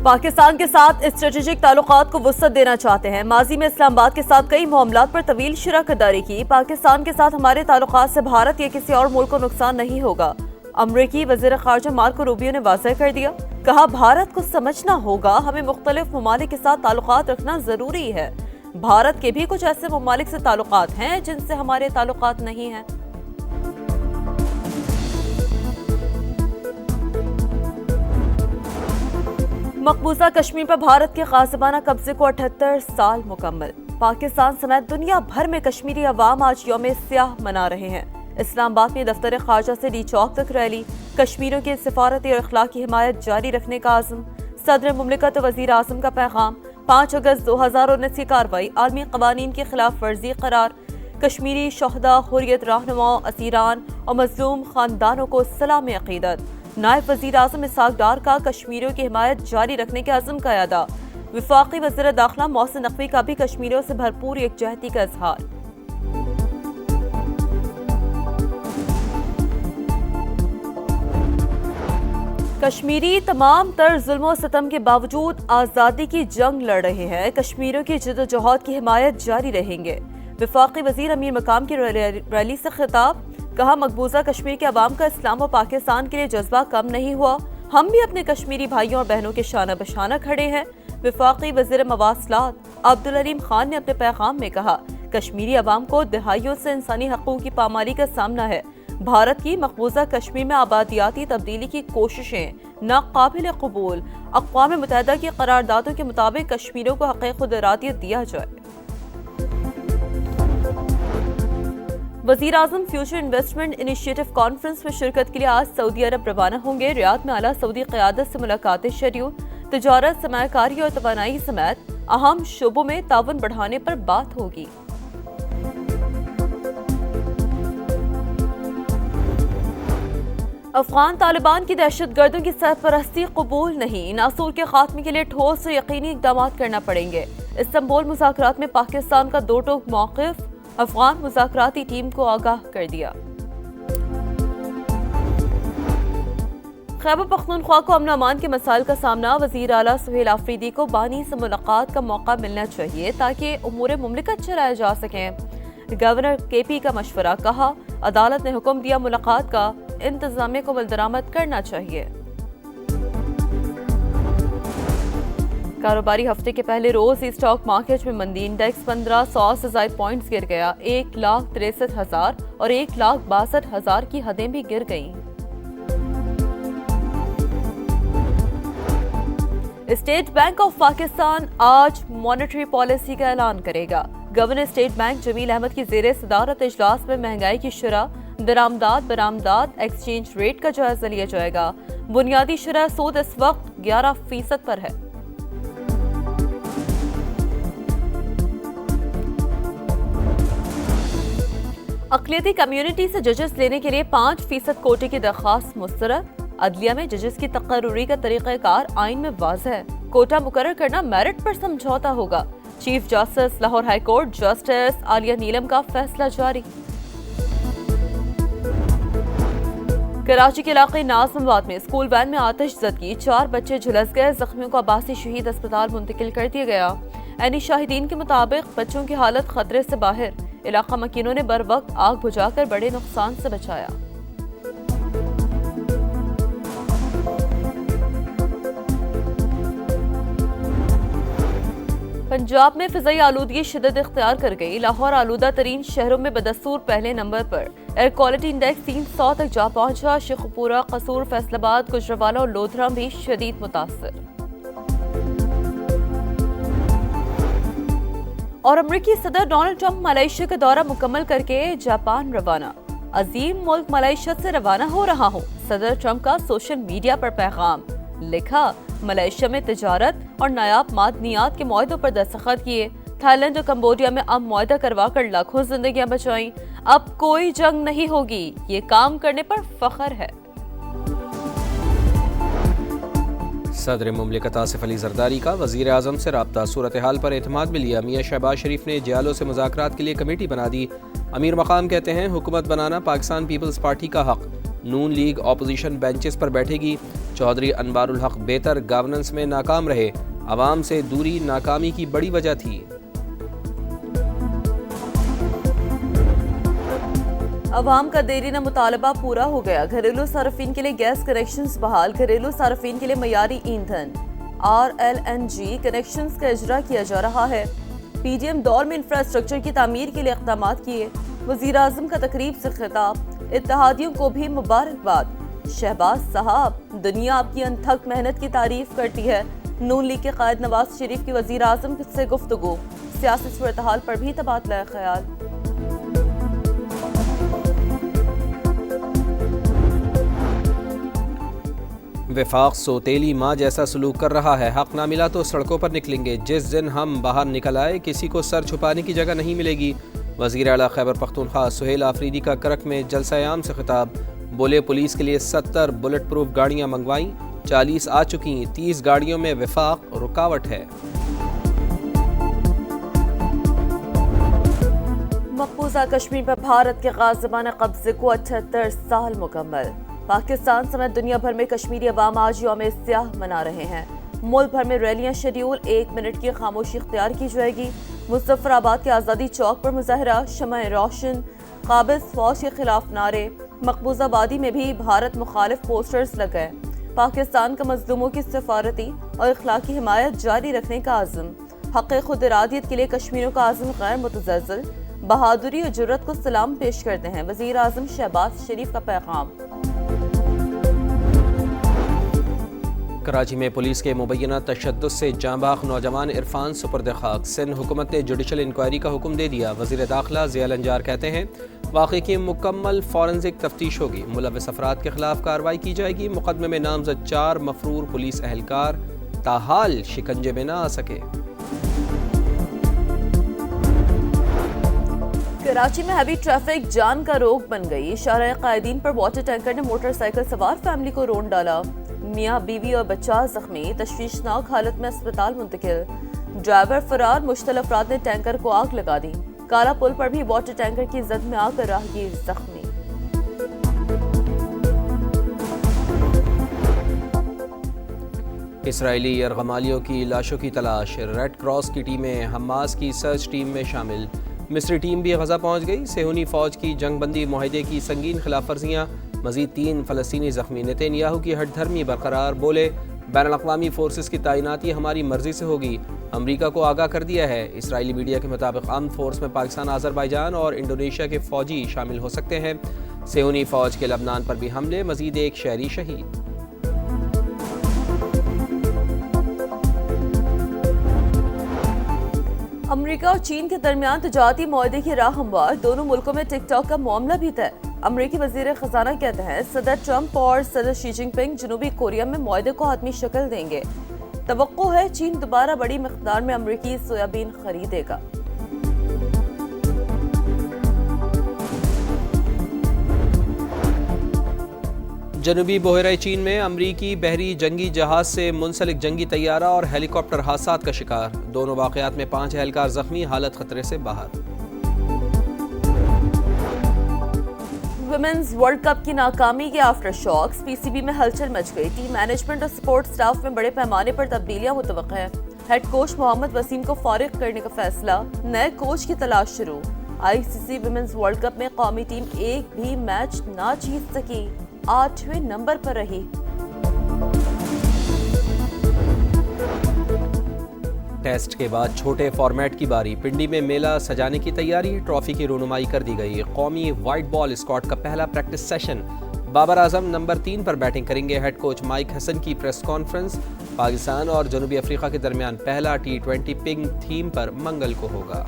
پاکستان کے ساتھ اسٹریٹجک تعلقات کو وسعت دینا چاہتے ہیں۔ ماضی میں اسلام آباد کے ساتھ کئی معاملات پر طویل شراکت داری کی۔ پاکستان کے ساتھ ہمارے تعلقات سے بھارت یا کسی اور ملک کو نقصان نہیں ہوگا، امریکی وزیر خارجہ مارکو روبیو نے واضح کر دیا۔ کہا بھارت کو سمجھنا ہوگا ہمیں مختلف ممالک کے ساتھ تعلقات رکھنا ضروری ہے۔ بھارت کے بھی کچھ ایسے ممالک سے تعلقات ہیں جن سے ہمارے تعلقات نہیں ہیں۔ مقبوضہ کشمیر پر بھارت کے غاصبانہ قبضے کو 78 سال مکمل۔ پاکستان سمیت دنیا بھر میں کشمیری عوام آج یوم سیاہ منا رہے ہیں۔ اسلام آباد میں دفتر خارجہ سے ڈی چوک تک ریلی، کشمیریوں کی سفارتی اور اخلاقی حمایت جاری رکھنے کا عزم، صدر مملکت اور وزیر اعظم کا پیغام۔ 5 اگست 2019 کی کارروائی عالمی قوانین کی خلاف ورزی قرار، کشمیری شہداء، حریت رہنماؤں، اسیران اور مظلوم خاندانوں کو سلام عقیدت۔ نائب وزیر اعظم اسحاق ڈار کا کشمیریوں کی حمایت جاری رکھنے کے عزم کا اعادہ۔ وفاقی وزیر داخلہ محسن نقوی کا بھی کشمیریوں سے بھرپور یکجہتی کا اظہار۔ کشمیری تمام تر ظلم و ستم کے باوجود آزادی کی جنگ لڑ رہے ہیں۔ کشمیریوں کی جدوجہد کی حمایت جاری رہیں گے۔ وفاقی وزیر امیر مقام کی ریلی سے خطاب۔ کہا مقبوضہ کشمیر کے عوام کا اسلام و پاکستان کے لیے جذبہ کم نہیں ہوا، ہم بھی اپنے کشمیری بھائیوں اور بہنوں کے شانہ بشانہ کھڑے ہیں۔ وفاقی وزیر مواصلات عبدالعلیم خان نے اپنے پیغام میں کہا کشمیری عوام کو دہائیوں سے انسانی حقوق کی پامالی کا سامنا ہے۔ بھارت کی مقبوضہ کشمیر میں آبادیاتی تبدیلی کی کوششیں ناقابل قبول۔ اقوام متحدہ کی قراردادوں کے مطابق کشمیریوں کو حق خود ارادیت دیا جائے۔ وزیر اعظم فیوچر انویسٹمنٹ انیشیٹو کانفرنس میں شرکت کے لیے آج سعودی عرب روانہ ہوں گے۔ ریاض میں اعلیٰ سعودی قیادت سے ملاقاتیں شیڈول، تجارت، سرمایہ کاری اور توانائی سمیت اہم شعبوں میں تعاون بڑھانے پر بات ہوگی۔ افغان طالبان کی دہشت گردوں کی سرپرستی قبول نہیں، ناسور کے خاتمے کے لیے ٹھوس اور یقینی اقدامات کرنا پڑیں گے۔ استنبول مذاکرات میں پاکستان کا دو ٹوک موقف، افغان مذاکراتی ٹیم کو آگاہ کر دیا۔ خیبر پختونخوا کو امن و امان کے مسائل کا سامنا، وزیر اعلیٰ سہیل آفریدی کو بانی سے ملاقات کا موقع ملنا چاہیے تاکہ امور مملکت چلائے جا سکیں۔ گورنر کے پی کا مشورہ، کہا عدالت نے حکم دیا ملاقات کا، انتظامیہ کو عملدرآمد کرنا چاہیے۔ کاروباری ہفتے کے پہلے روز اسٹاک مارکیٹ میں مندی، انڈیکس 1500 سے زائد پوائنٹس گر گیا، 1,63,000 اور 1,62,000 کی حدیں بھی گر گئیں۔ اسٹیٹ بینک آف پاکستان آج مانیٹری پالیسی کا اعلان کرے گا۔ گورنر اسٹیٹ بینک جمیل احمد کی زیر صدارت اجلاس میں مہنگائی کی شرح، درآمدات، برآمدات، ایکسچینج ریٹ کا جائزہ لیا جائے گا۔ بنیادی شرح سود اس وقت 11% پر ہے۔ اقلیتی کمیونٹی سے ججز لینے کے لیے 5% کوٹے کی درخواست مسترد۔ عدلیہ میں ججز کی تقرری کا طریقہ کار آئین میں واضح ہے، کوٹا مقرر کرنا میرٹ پر سمجھوتا ہوگا۔ Chief justice Lahore high court justice Aliya Neelam کا فیصلہ جاری۔ کراچی کے علاقے ناظم آباد میں اسکول وین میں آتش زدگی، 4 بچے جھلس گئے، زخمیوں کو عباسی شہید اسپتال منتقل کر دیا گیا۔ عینی شاہدین کے مطابق بچوں کی حالت خطرے سے باہر، علاقہ مکینوں نے بروقت آگ بجھا کر بڑے نقصان سے بچایا۔ پنجاب میں فضائی آلودگی شدت اختیار کر گئی، لاہور آلودہ ترین شہروں میں بدستور پہلے نمبر پر، ایئر کوالٹی انڈیکس 300 تک جا پہنچا۔ شیخوپورہ، قصور، فیصل آباد، گجرانوالہ اور لودھرا بھی شدید متاثر۔ اور امریکی صدر ڈونلڈ ٹرمپ ملائیشیا کا دورہ مکمل کر کے جاپان روانہ۔ عظیم ملک ملائیشیا سے روانہ ہو رہا ہوں، صدر ٹرمپ کا سوشل میڈیا پر پیغام۔ لکھا ملائیشیا میں تجارت اور نایاب معدنیات کے معاہدوں پر دستخط کیے، تھائی لینڈ اور کمبوڈیا میں امن معاہدہ کروا کر لاکھوں زندگیاں بچائیں۔ اب کوئی جنگ نہیں ہوگی، یہ کام کرنے پر فخر ہے۔ صدر مملکت آصف علی زرداری کا وزیر اعظم سے رابطہ، صورتحال پر اعتماد میں لیا۔ میاں شہباز شریف نے جیالوں سے مذاکرات کے لیے کمیٹی بنا دی۔ امیر مقام کہتے ہیں حکومت بنانا پاکستان پیپلز پارٹی کا حق، نون لیگ اپوزیشن بینچز پر بیٹھے گی۔ چودھری انوار الحق بہتر گورننس میں ناکام رہے، عوام سے دوری ناکامی کی بڑی وجہ تھی۔ عوام کا دیرینہ مطالبہ پورا ہو گیا، گھریلو صارفین کے لیے گیس کنیکشنز بحال، گھریلو صارفین کے لیے معیاری ایندھن RLNG کنیکشنز کا اجرا کیا جا رہا ہے۔ PDM دور میں انفراسٹرکچر کی تعمیر کے لیے اقدامات کیے، وزیراعظم کا تقریب سے خطاب، اتحادیوں کو بھی مبارکباد۔ شہباز صاحب، دنیا آپ کی انتھک محنت کی تعریف کرتی ہے۔ نون لیگ کے قائد نواز شریف کی وزیراعظم سے گفتگو، سیاسی صورتحال پر بھی تبادلہ خیال۔ وفاق سوتیلی ماں جیسا سلوک کر رہا ہے، حق نہ ملا تو سڑکوں پر نکلیں گے، جس دن ہم باہر نکل آئے کسی کو سر چھپانے کی جگہ نہیں ملے گی۔ وزیر اعلیٰ خیبر پختونخوا سہیل آفریدی کا کرک میں جلسہ عام سے خطاب، بولے پولیس کے لیے 70 بلٹ پروف گاڑیاں منگوائیں، 40 آ چکیں، 30 گاڑیوں میں وفاق رکاوٹ ہے۔ مقبوضہ کشمیر پر بھارت کے غاصبانہ قبضے کو 78 سال مکمل۔ پاکستان سمیت دنیا بھر میں کشمیری عوام آج یوم سیاہ منا رہے ہیں۔ ملک بھر میں ریلیاں شیڈیول، 1 منٹ کی خاموشی اختیار کی جائے گی۔ مظفر آباد کے آزادی چوک پر مظاہرہ، شمع روشن، قابض فوج کے خلاف نعرے۔ مقبوضہ وادی میں بھی بھارت مخالف پوسٹرز لگائے۔ پاکستان کا مظلوموں کی سفارتی اور اخلاقی حمایت جاری رکھنے کا عزم۔ حق خود ارادیت کے لیے کشمیریوں کا عزم غیر متزلزل، بہادری اور جرت کو سلام پیش کرتے ہیں وزیر اعظم شہباز شریف کا پیغام۔ کراچی میں پولیس کے مبینہ تشدد سے جاں بحق نوجوان عرفان سپرد خاک، سندھ حکومت نے جوڈیشل انکوائری کا حکم دے دیا۔ وزیر داخلہ ضیاء الانجار کہتے ہیں واقعے کی مکمل فورنزک تفتیش ہوگی، ملوث افراد کے خلاف کارروائی کی جائے گی۔ مقدمے میں نامزد 4 مفرور پولیس اہلکار تاحال شکنجے میں نہ آ سکے۔ کراچی میں ہیوی ٹریفک جان کا روگ بن گئی، شاہراہ قائدین پر واٹر ٹینکر نے موٹر سائیکل سوار فیملی کو رون ڈالا۔ میاں بیوی اور بچہ زخمی، تشویشناک حالت میں اسپتال منتقل۔ ڈرائیور فرار، مشتعل افراد نے ٹینکر کو آگ لگا دی۔ کالا پل پر بھی واٹر ٹینکر کی زد میں آ کر راہگیر زخمی۔ اسرائیلی یرغمالیوں کی لاشوں کی تلاش، ریڈ کراس کی ٹیمیں حماس کی سرچ ٹیم میں شامل۔ مصری ٹیم بھی غزہ پہنچ گئی۔ صہیونی فوج کی جنگ بندی معاہدے کی سنگین خلاف ورزیاں، مزید 3 فلسطینی زخمی۔ نتن یاہو کی ہٹ دھرمی برقرار، بولے بین الاقوامی فورسز کی تعیناتی ہماری مرضی سے ہوگی، امریکہ کو آگاہ کر دیا ہے۔ اسرائیلی میڈیا کے مطابق آرمڈ فورس میں پاکستان، آذربائیجان اور انڈونیشیا کے فوجی شامل ہو سکتے ہیں۔ صہیونی فوج کے لبنان پر بھی حملے، مزید 1 شہری شہید۔ امریکہ اور چین کے درمیان تجارتی معاہدے کی راہ ہموار، دونوں ملکوں میں ٹک ٹاک کا معاملہ بھی طے۔ امریکی وزیر خزانہ کہتے ہیں صدر ٹرمپ اور صدر شی جن پنگ جنوبی کوریا میں معاہدے کو حتمی شکل دیں گے۔ توقع ہے چین دوبارہ بڑی مقدار میں امریکی سویابین خریدے گا۔ جنوبی بحیرہ چین میں امریکی بحری جنگی جہاز سے منسلک جنگی طیارہ اور ہیلی کاپٹر حادثات کا شکار، دونوں واقعات میں 5 اہلکار زخمی، حالت خطرے سے باہر۔ ویمنز ورلڈ کپ کی ناکامی کے آفٹر شاکس، پی سی بی میں ہلچل مچ گئی، ٹیم مینجمنٹ اور سپورٹ سٹاف میں بڑے پیمانے پر تبدیلیاں متوقع ہیں۔ ہیڈ کوچ محمد وسیم کو فارغ کرنے کا فیصلہ، نئے کوچ کی تلاش شروع۔ ICC ویمنز ورلڈ کپ میں قومی ٹیم ایک بھی میچ نہ جیت سکی، 8ویں نمبر پر رہی۔ ٹیسٹ کے بعد چھوٹے فارمیٹ کی باری، پنڈی میں میلہ سجانے کی تیاری، ٹرافی کی رونمائی کر دی گئی۔ قومی وائٹ بال اسکواڈ کا پہلا practice session, Babar Azam number 3 پر بیٹنگ کریں گے۔ ہیڈ کوچ مائک حسن کی پریس کانفرنس، پاکستان اور جنوبی افریقہ کے درمیان پہلا T20 پنگ تھیم پر منگل کو ہوگا۔